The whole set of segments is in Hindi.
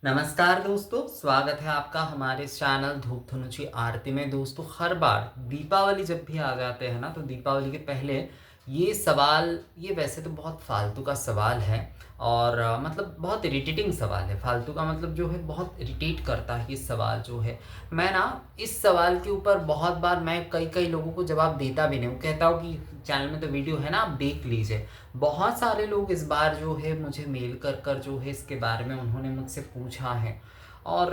नमस्कार दोस्तों, स्वागत है आपका हमारे इस चैनल धूप धुनुची आरती में। दोस्तों, हर बार दीपावली जब भी आ जाते हैं ना, तो दीपावली के पहले ये सवाल, ये वैसे तो बहुत फालतू का सवाल है और मतलब बहुत इरिटेटिंग सवाल है। फालतू का मतलब जो है बहुत इरिटेट करता है ये सवाल जो है। मैं ना इस सवाल के ऊपर बहुत बार मैं कई कई लोगों को जवाब देता भी नहीं हूँ, कहता हूँ कि चैनल में तो वीडियो है ना, आप देख लीजिए। बहुत सारे लोग इस बार जो है मुझे मेल कर कर जो है इसके बारे में उन्होंने मुझसे पूछा है और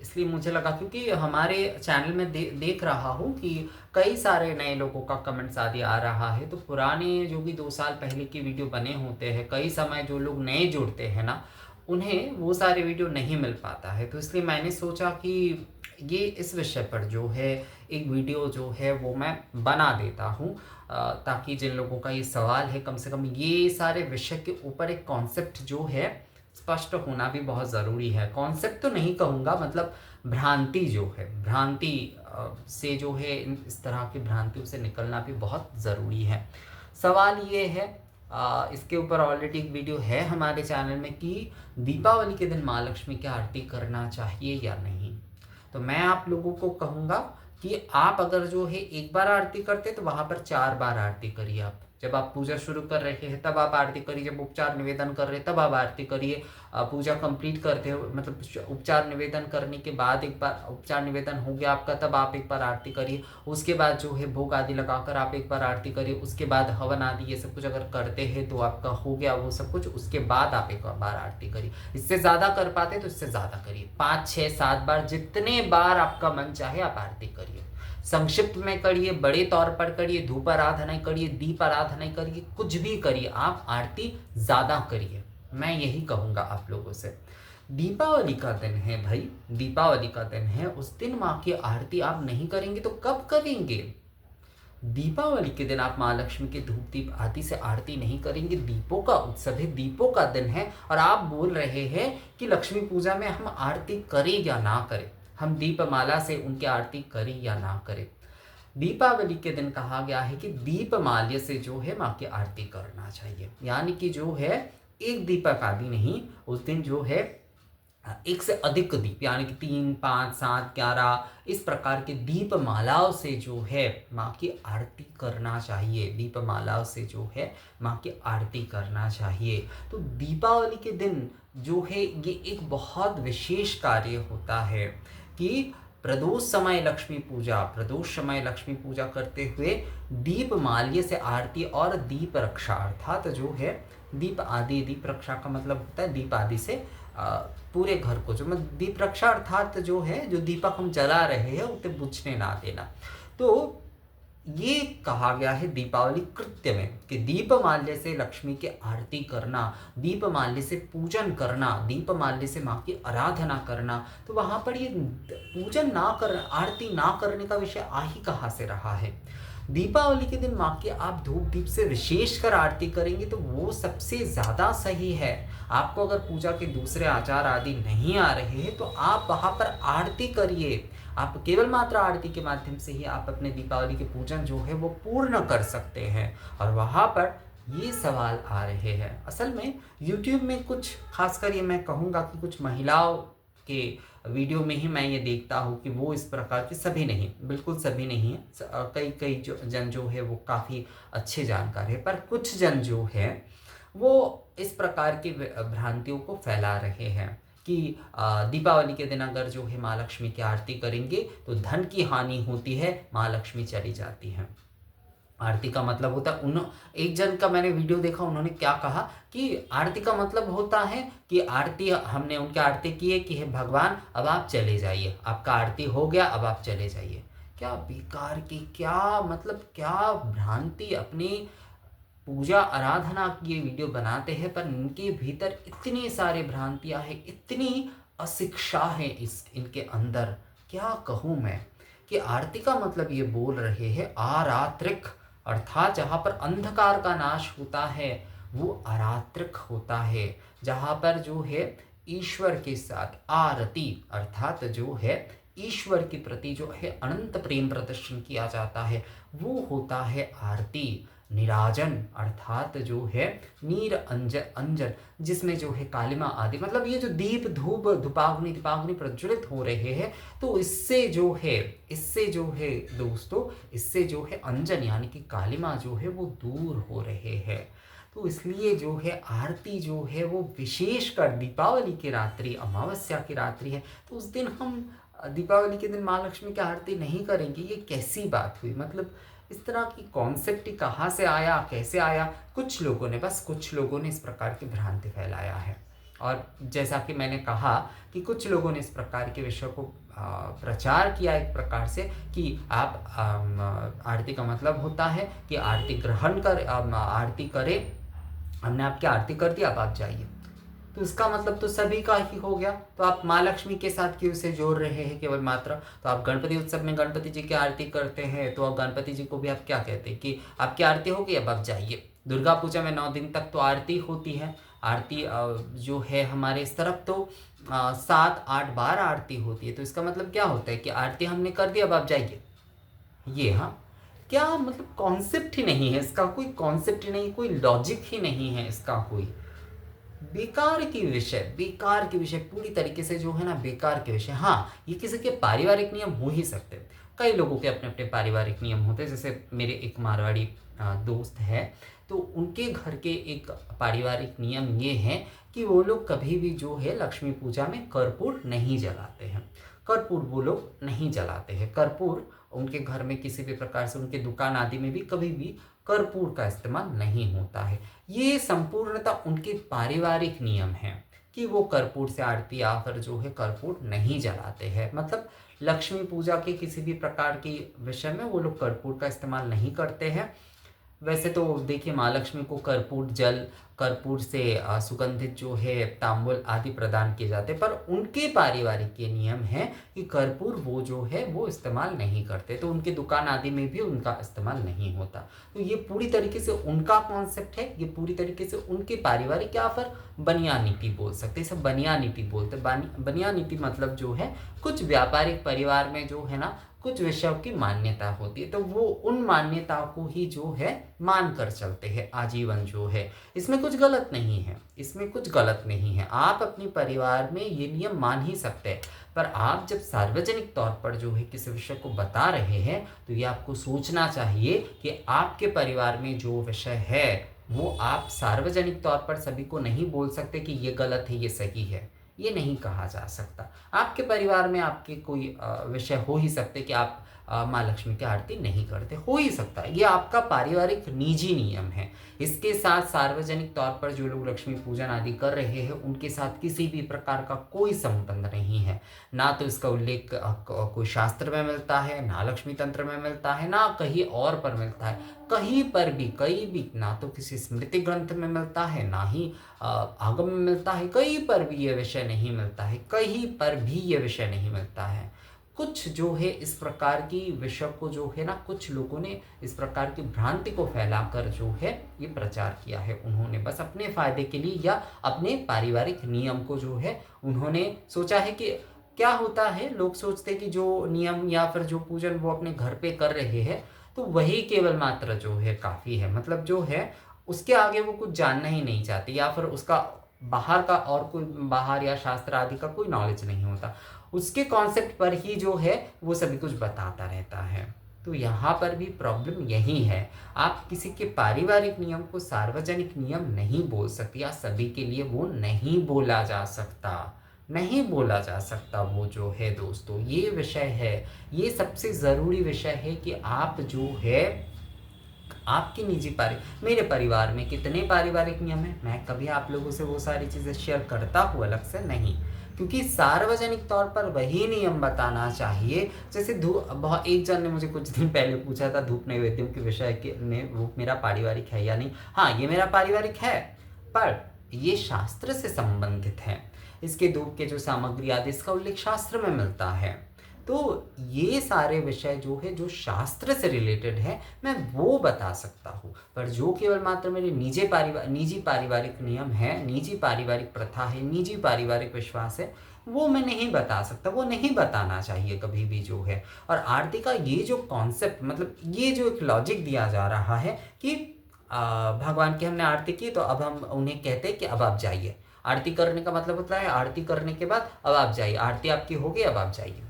इसलिए मुझे लगा, क्योंकि हमारे चैनल में देख रहा हूँ कि कई सारे नए लोगों का कमेंट्स आदि आ रहा है। तो पुराने जो भी 2 साल पहले की वीडियो बने होते हैं, कई समय जो लोग नए जुड़ते हैं ना, उन्हें वो सारे वीडियो नहीं मिल पाता है। तो इसलिए मैंने सोचा कि ये इस विषय पर जो है एक वीडियो जो है वो मैं बना देता हूँ, ताकि जिन लोगों का ये सवाल है, कम से कम ये सारे विषय के ऊपर एक कॉन्सेप्ट जो है स्पष्ट होना भी बहुत ज़रूरी है। कॉन्सेप्ट तो नहीं कहूँगा, मतलब भ्रांति जो है, भ्रांति से जो है इस तरह की भ्रांतियों से निकलना भी बहुत ज़रूरी है। सवाल ये है, इसके ऊपर ऑलरेडी एक वीडियो है हमारे चैनल में कि दीपावली के दिन माँ लक्ष्मी की आरती करना चाहिए या नहीं। तो मैं आप लोगों को कहूँगा कि आप अगर जो है एक बार आरती करते तो वहाँ पर 4 बार आरती करिए। आप जब आप पूजा शुरू कर रहे हैं तब आप आरती करिए, जब उपचार निवेदन कर रहे हैं तब आप आरती करिए, पूजा कंप्लीट करते हो मतलब उपचार निवेदन करने के बाद एक बार, उपचार निवेदन हो गया आपका, तब आप एक बार आरती करिए। उसके बाद जो है भोग आदि लगाकर आप एक बार आरती करिए। उसके बाद हवन आदि ये सब कुछ अगर करते हैं तो आपका हो गया वो सब कुछ, उसके बाद आप एक बार आरती करिए। इससे ज़्यादा कर पाते तो इससे ज़्यादा करिए, 5 6 7 बार, जितने बार आपका मन चाहे आप आरती करिए। संक्षिप्त में करिए, बड़े तौर पर करिए, धूप आराधना करिए, दीप आराधना करिए, कुछ भी करिए, आप आरती ज़्यादा करिए। मैं यही कहूँगा आप लोगों से। दीपावली का दिन है भाई, दीपावली का दिन है, उस दिन माँ की आरती आप नहीं करेंगे तो कब करेंगे? दीपावली के दिन आप माँ लक्ष्मी के धूप दीप आदि से आरती नहीं करेंगे। दीपों का उत्सव है, दीपों का दिन है, और आप बोल रहे हैं कि लक्ष्मी पूजा में हम आरती करें या ना करें, हम दीपमाला से उनकी आरती करें या ना करें। दीपावली के दिन कहा गया है कि दीपमाल्य से जो है माँ की आरती करना चाहिए, यानी कि जो है एक दीपक आदि नहीं, उस दिन जो है एक से अधिक दीप, यानी कि 3 5 7 11 इस प्रकार के दीप मालाओं से जो है माँ की आरती करना चाहिए। दीप मालाओं से जो है माँ की आरती करना चाहिए। तो दीपावली के दिन जो है ये एक बहुत विशेष कार्य होता है कि प्रदोष समय लक्ष्मी पूजा, प्रदोष समय लक्ष्मी पूजा करते हुए दीप माल्य से आरती और दीप रक्षा, अर्थात जो है दीप आदि, दीप रक्षा का मतलब होता है दीप आदि से पूरे घर को, जो मतलब दीप रक्षा अर्थात जो है जो दीपक हम जला रहे हैं उसे बुझने ना देना। तो ये कहा गया है दीपावली कृत्य में कि दीपमाल्य से लक्ष्मी की आरती करना, दीपमाल्य से पूजन करना, दीपमाल्य से माँ की आराधना करना। तो वहाँ पर ये पूजन ना कर, आरती ना करने का विषय आ ही कहाँ से रहा है? दीपावली के दिन माँ की आप धूप दीप से विशेषकर आरती करेंगे तो वो सबसे ज़्यादा सही है। आपको अगर पूजा के दूसरे आचार आदि नहीं आ रहे हैं तो आप वहाँ पर आरती करिए। आप केवल मात्र आरती के माध्यम से ही आप अपने दीपावली के पूजन जो है वो पूर्ण कर सकते हैं। और वहाँ पर ये सवाल आ रहे हैं, असल में YouTube में कुछ, खासकर ये मैं कहूँगा कि कुछ महिलाओं के वीडियो में ही मैं ये देखता हूँ कि वो इस प्रकार के, सभी नहीं, बिल्कुल सभी नहीं है, कई कई जो जन जो है वो काफ़ी अच्छे जानकार है, पर कुछ जन जो है वो इस प्रकार की भ्रांतियों को फैला रहे हैं कि दीपावली के दिन अगर जो है माँ लक्ष्मी की आरती करेंगे तो धन की हानि होती है, माँ लक्ष्मी चली जाती हैं। आरती का मतलब होता है, उन एक जन का मैंने वीडियो देखा, उन्होंने क्या कहा कि आरती का मतलब होता है कि आरती, हमने उनकी आरती की है कि हे भगवान अब आप चले जाइए, आपका आरती हो गया, अब आप चले जाइए। क्या बेकार की, क्या मतलब, क्या भ्रांति, अपनी पूजा आराधना की ये वीडियो बनाते हैं पर इनके भीतर इतनी सारी भ्रांतियां हैं, इतनी अशिक्षा है इनके अंदर। क्या कहूँ मैं कि आरती का मतलब ये बोल रहे हैं आरात्रिक, अर्थात जहाँ पर अंधकार का नाश होता है वो आरात्रिक होता है, जहाँ पर जो है ईश्वर के साथ आरती, अर्थात जो है ईश्वर के प्रति जो है अनंत प्रेम प्रदर्शन किया जाता है, वो होता है आरती। निराजन अर्थात जो है नीर अंजन जिसमें जो है कालिमा आदि, मतलब ये जो दीप धूप धूपाग्नि दीपाग्नि प्रज्वलित हो रहे हैं, तो इससे जो है दोस्तों, इससे जो है अंजन यानी कि कालिमा जो है वो दूर हो रहे हैं। तो इसलिए जो है आरती जो है वो विशेषकर दीपावली की रात्रि, अमावस्या की रात्रि है, तो उस दिन हम दीपावली के दिन माँ लक्ष्मी की आरती नहीं करेंगे, ये कैसी बात हुई? मतलब इस तरह की कॉन्सेप्ट ही कहाँ से आया, कैसे आया? कुछ लोगों ने इस प्रकार की भ्रांति फैलाया है। और जैसा कि मैंने कहा कि कुछ लोगों ने इस प्रकार के विषय को प्रचार किया एक प्रकार से कि आप आरती का मतलब होता है कि आरती ग्रहण कर आरती करें, हमने आपकी आरती कर दी, अब आप जाइए। तो इसका मतलब तो सभी का ही हो गया, तो आप माँ लक्ष्मी के साथ क्यों उसे जोड़ रहे हैं केवल मात्र? तो आप गणपति उत्सव में गणपति जी की आरती करते हैं, तो आप गणपति जी को भी आप क्या कहते हैं कि आपकी आरती होगी, अब आप जाइए। दुर्गा पूजा में 9 दिन तक तो आरती होती है। आरती जो है हमारे इस तरफ तो 7-8 बार आरती होती है, तो इसका मतलब क्या होता है कि आरती हमने कर दी, अब आप जाइए। ये हाँ, क्या मतलब कॉन्सेप्ट ही नहीं है इसका, कोई कॉन्सेप्ट ही नहीं, कोई लॉजिक ही नहीं है इसका, कोई बेकार के विषय पूरी तरीके से जो है ना, बेकार के विषय। हाँ, ये किसी के पारिवारिक नियम हो ही सकते हैं, कई लोगों के अपने अपने पारिवारिक नियम होते हैं। जैसे मेरे एक मारवाड़ी दोस्त है, तो उनके घर के एक पारिवारिक नियम ये है कि वो लोग कभी भी जो है लक्ष्मी पूजा में कर्पूर नहीं जलाते हैं। कर्पूर वो लोग नहीं जलाते हैं। कर्पूर उनके घर में किसी भी प्रकार से, उनके दुकान आदि में भी कभी भी कर्पूर का इस्तेमाल नहीं होता है। ये संपूर्णतः उनके पारिवारिक नियम हैं कि वो कर्पूर से आरती या फिर जो है कर्पूर नहीं जलाते हैं। मतलब लक्ष्मी पूजा के किसी भी प्रकार की विषय में वो लोग कर्पूर का इस्तेमाल नहीं करते हैं। वैसे तो देखिए, माँ लक्ष्मी को कर्पूर जल, कर्पूर से सुगंधित जो है तांबूल आदि प्रदान किए जाते हैं, पर उनके पारिवारिक ये नियम है कि कर्पूर वो जो है वो इस्तेमाल नहीं करते, तो उनकी दुकान आदि में भी उनका इस्तेमाल नहीं होता। तो ये पूरी तरीके से उनका कॉन्सेप्ट है, ये पूरी तरीके से उनके पारिवारिक या फिर बनिया नीति बोल सकते हैं, इसे बनिया नीति बोलते हैं। बनिया नीति मतलब जो है कुछ व्यापारिक परिवार में जो है ना कुछ विषयों की मान्यता होती है, तो वो उन मान्यताओं को ही जो है मान कर चलते हैं आजीवन जो है। इसमें कुछ गलत नहीं है, इसमें कुछ गलत नहीं है। आप अपने परिवार में ये नियम मान ही सकते हैं, पर आप जब सार्वजनिक तौर पर जो है किसी विषय को बता रहे हैं, तो ये आपको सोचना चाहिए कि आपके परिवार में जो विषय है वो आप सार्वजनिक तौर पर सभी को नहीं बोल सकते कि ये गलत है, ये सही है। ये नहीं कहा जा सकता। आपके परिवार में आपके कोई विषय हो ही सकते कि आप माँ लक्ष्मी की आरती नहीं करते, हो ही सकता है। ये आपका पारिवारिक निजी नियम है। इसके साथ सार्वजनिक तौर पर जो लोग लक्ष्मी पूजन आदि कर रहे हैं, उनके साथ किसी भी प्रकार का कोई संबंध नहीं है। ना तो इसका उल्लेख कोई शास्त्र में मिलता है, ना लक्ष्मी तंत्र में मिलता है, ना कहीं और पर मिलता है। कहीं पर भी, कहीं भी, ना तो किसी स्मृति ग्रंथ में मिलता है, ना ही आगम में मिलता है। कहीं पर भी ये विषय नहीं मिलता है, कहीं पर भी ये विषय नहीं मिलता है। कुछ जो है इस प्रकार की विषय को जो है ना, कुछ लोगों ने इस प्रकार की भ्रांति को फैलाकर जो है ये प्रचार किया है। उन्होंने बस अपने फायदे के लिए या अपने पारिवारिक नियम को जो है उन्होंने सोचा है कि क्या होता है, लोग सोचते हैं कि जो नियम या फिर जो पूजन वो अपने घर पे कर रहे हैं, तो वही केवल मात्र जो है काफ़ी है। मतलब जो है उसके आगे वो कुछ जानना ही नहीं चाहते, या फिर उसका बाहर का और कोई बाहर या शास्त्र आदि का कोई नॉलेज नहीं होता। उसके कॉन्सेप्ट पर ही जो है वो सभी कुछ बताता रहता है। तो यहाँ पर भी प्रॉब्लम यही है, आप किसी के पारिवारिक नियम को सार्वजनिक नियम नहीं बोल सकते, या सभी के लिए वो नहीं बोला जा सकता, नहीं बोला जा सकता वो जो है दोस्तों। ये विषय है, ये सबसे ज़रूरी विषय है कि आप जो है आपकी निजी मेरे परिवार में कितने पारिवारिक नियम हैं, मैं कभी आप लोगों से वो सारी चीज़ें शेयर करता हूँ अलग से नहीं, क्योंकि सार्वजनिक तौर पर वही नियम बताना चाहिए। जैसे बहुत एक जन ने मुझे कुछ दिन पहले पूछा था धूप नैवेद्यों के विषय के में वो मेरा पारिवारिक है या नहीं। हाँ, ये मेरा पारिवारिक है, पर ये शास्त्र से संबंधित है। इसके धूप के जो सामग्री आदि इसका उल्लेख शास्त्र में मिलता है। तो ये सारे विषय जो है जो शास्त्र से रिलेटेड है मैं वो बता सकता हूँ, पर जो केवल मात्र मेरे निजी पारिवारिक नियम है, निजी पारिवारिक प्रथा है, निजी पारिवारिक विश्वास है, वो मैं नहीं बता सकता, वो नहीं बताना चाहिए कभी भी जो है। और आरती का ये जो कॉन्सेप्ट, मतलब ये जो एक लॉजिक दिया जा रहा है कि भगवान की हमने आरती की तो अब हम उन्हें कहते हैं कि अब आप जाइए। आरती करने का मतलब होता है आरती करने के बाद अब आप जाइए, आरती आपकी हो गई अब आप जाइए।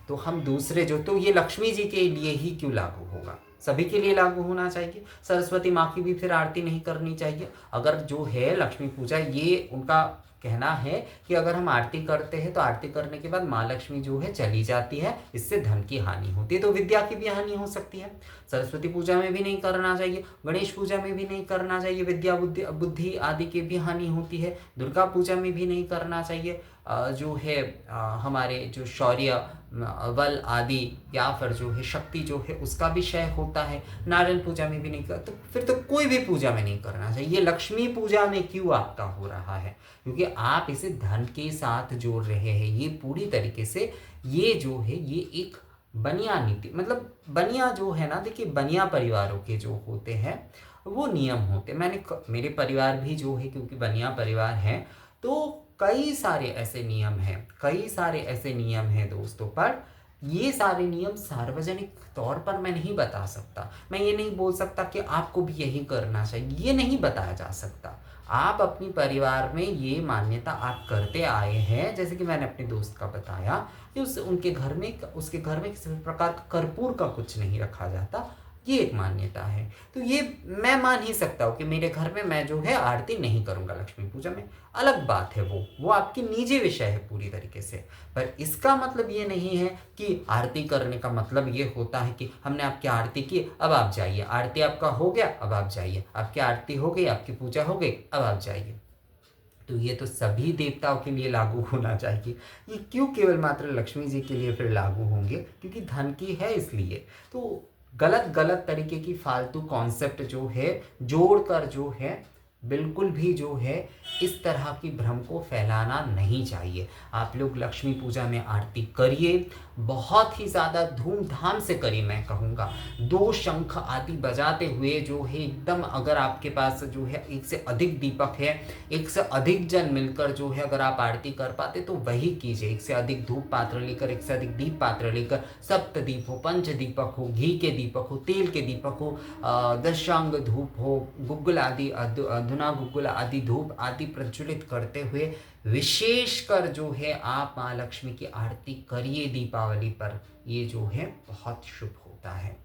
तो हम दूसरे जो, तो ये लक्ष्मी जी के लिए ही क्यों लागू होगा, सभी के लिए लागू होना चाहिए। सरस्वती माँ की भी फिर आरती नहीं करनी चाहिए। अगर जो है लक्ष्मी पूजा, ये उनका कहना है कि अगर हम आरती करते हैं तो आरती करने के बाद माँ लक्ष्मी जो है चली जाती है, इससे धन की हानि होती है, तो विद्या की भी हानि हो सकती है। सरस्वती पूजा में भी नहीं करना चाहिए, गणेश पूजा में भी नहीं करना चाहिए, विद्या बुद्धि आदि की भी हानि होती है। दुर्गा पूजा में भी नहीं करना चाहिए, जो है हमारे जो शौर्य बल आदि या फिर जो है शक्ति जो है उसका भी क्षय होता है। नारायण पूजा में भी नहीं कर, तो फिर तो कोई भी पूजा में नहीं करना चाहिए। ये लक्ष्मी पूजा में क्यों आपका हो रहा है, क्योंकि आप इसे धन के साथ जोड़ रहे हैं। ये पूरी तरीके से ये जो है ये एक बनिया नीति, मतलब बनिया जो है ना, देखिए बनिया परिवारों के जो होते हैं वो नियम होते हैं। मेरे परिवार भी जो है क्योंकि बनिया परिवार है, तो कई सारे ऐसे नियम हैं, कई सारे ऐसे नियम हैं दोस्तों। पर ये सारे नियम सार्वजनिक तौर पर मैं नहीं बता सकता। मैं ये नहीं बोल सकता कि आपको भी यही करना चाहिए, ये नहीं बताया जा सकता। आप अपनी परिवार में ये मान्यता आप करते आए हैं, जैसे कि मैंने अपने दोस्त का बताया कि उसके घर में किसी भी प्रकार का कर्पूर का कुछ नहीं रखा जाता, ये एक मान्यता है। तो ये मैं मान ही सकता हूँ कि मेरे घर में मैं जो है आरती नहीं करूँगा लक्ष्मी पूजा में, अलग बात है, वो आपकी निजी विषय है पूरी तरीके से। पर इसका मतलब ये नहीं है कि आरती करने का मतलब ये होता है कि हमने आपकी आरती की अब आप जाइए, आरती आपका हो गया अब आप जाइए, आपकी आरती हो गई, आपकी पूजा हो गई अब आप जाइए। तो ये तो सभी देवताओं के लिए लागू होना चाहिए, ये क्यों केवल मात्र लक्ष्मी जी के लिए फिर लागू होंगे, क्योंकि धन की है इसलिए। तो गलत गलत तरीके की फालतू कॉन्सेप्ट जो है जोड़कर जो है बिल्कुल भी जो है इस तरह की भ्रम को फैलाना नहीं चाहिए। आप लोग लक्ष्मी पूजा में आरती करिए, बहुत ही ज़्यादा धूमधाम से करिए। मैं कहूँगा 2 शंख आदि बजाते हुए जो है एकदम, अगर आपके पास जो है एक से अधिक दीपक है, एक से अधिक जन मिलकर जो है अगर आप आरती कर पाते तो वही कीजिए। एक से अधिक धूप पात्र लेकर, एक से अधिक दीप पात्र लेकर, सप्त दीप हो, पंच दीपक हो, घी के दीपक हो, तेल के दीपक हो, दशांग धूप हो, गुग्गुल आदि धुना गुग्गुल आदि धूप आदि प्रज्वलित करते हुए विशेषकर जो है आप माँ लक्ष्मी की आरती करिए दीपावली पर। ये जो है बहुत शुभ होता है।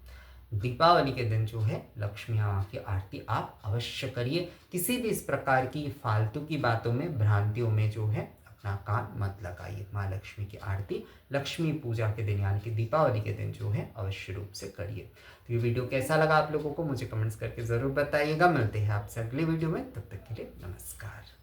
दीपावली के दिन जो है लक्ष्मी माँ की आरती आप अवश्य करिए। किसी भी इस प्रकार की फालतू की बातों में, भ्रांतियों में जो है अपना कान मत लगाइए। माँ लक्ष्मी की आरती लक्ष्मी पूजा के दिन यानी कि दीपावली के दिन जो है अवश्य रूप से करिए। तो ये वीडियो कैसा लगा आप लोगों को मुझे कमेंट्स करके ज़रूर बताइएगा। मिलते हैं आपसे अगले वीडियो में, तब तक के लिए नमस्कार।